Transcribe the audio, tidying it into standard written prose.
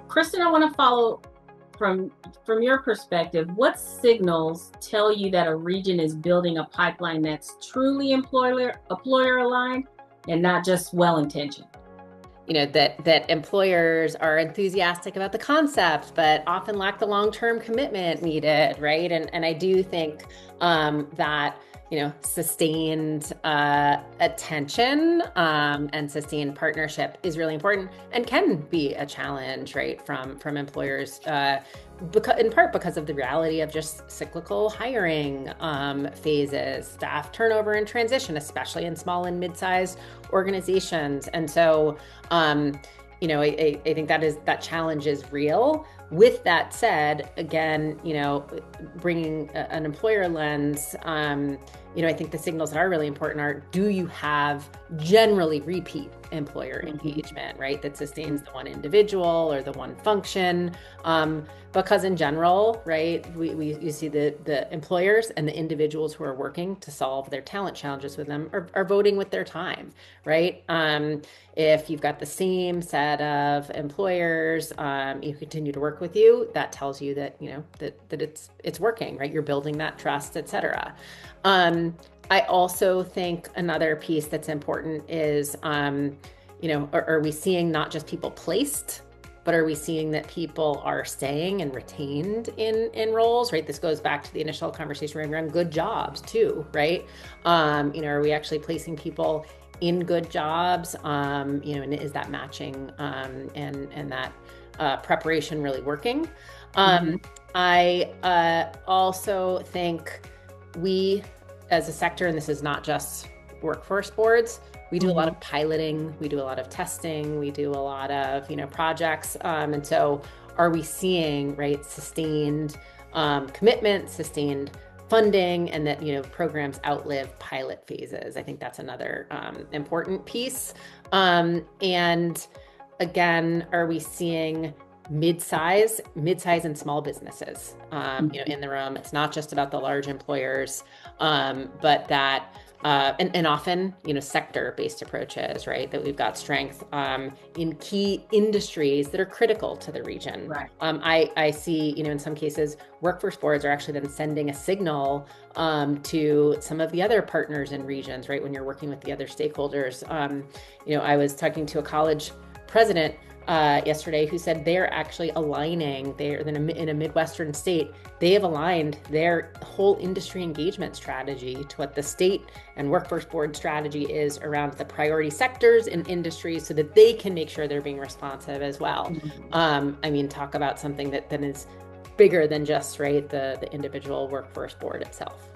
Kristen, I want to follow from your perspective. What signals tell you that a region is building a pipeline that's truly employer aligned and not just well intentioned? That employers are enthusiastic about the concept, but often lack the long-term commitment needed, right? And I do think that sustained attention and sustained partnership is really important and can be a challenge, right, from employers. In part because of the reality of just cyclical hiring phases, staff turnover and transition, especially in small and mid-sized organizations. And so, I think that challenge is real. With that said, again, bringing an employer lens, I think the signals that are really important are, do you have generally repeat employer engagement, right? That sustains the one individual or the one function. Because in general, right, you see the employers and the individuals who are working to solve their talent challenges with them are voting with their time, right? If you've got the same set of employers, you continue to work with you, that tells you that, that it's working, right? You're building that trust, et cetera. I also think another piece that's important is, are we seeing not just people placed, but are we seeing that people are staying and retained in roles, right? This goes back to the initial conversation around good jobs too, right? Are we actually placing people in good jobs? And is that matching and that preparation really working? I also think we, as a sector, and this is not just workforce boards, we do a lot of piloting, we do a lot of testing, we do a lot of, projects. And so are we seeing, right, sustained commitment, sustained funding, and that, programs outlive pilot phases? I think that's another important piece. And again, are we seeing mid-size and small businesses, in the room? It's not just about the large employers, but that, and often, sector-based approaches, right? That we've got strength in key industries that are critical to the region. Right. I see, in some cases, workforce boards are actually then sending a signal to some of the other partners in regions, right? When you're working with the other stakeholders. I was talking to a college president yesterday who said they're actually aligning, they're in a Midwestern state, they have aligned their whole industry engagement strategy to what the state and workforce board strategy is around the priority sectors and industries so that they can make sure they're being responsive as well. Talk about something that is bigger than just, right, the individual workforce board itself.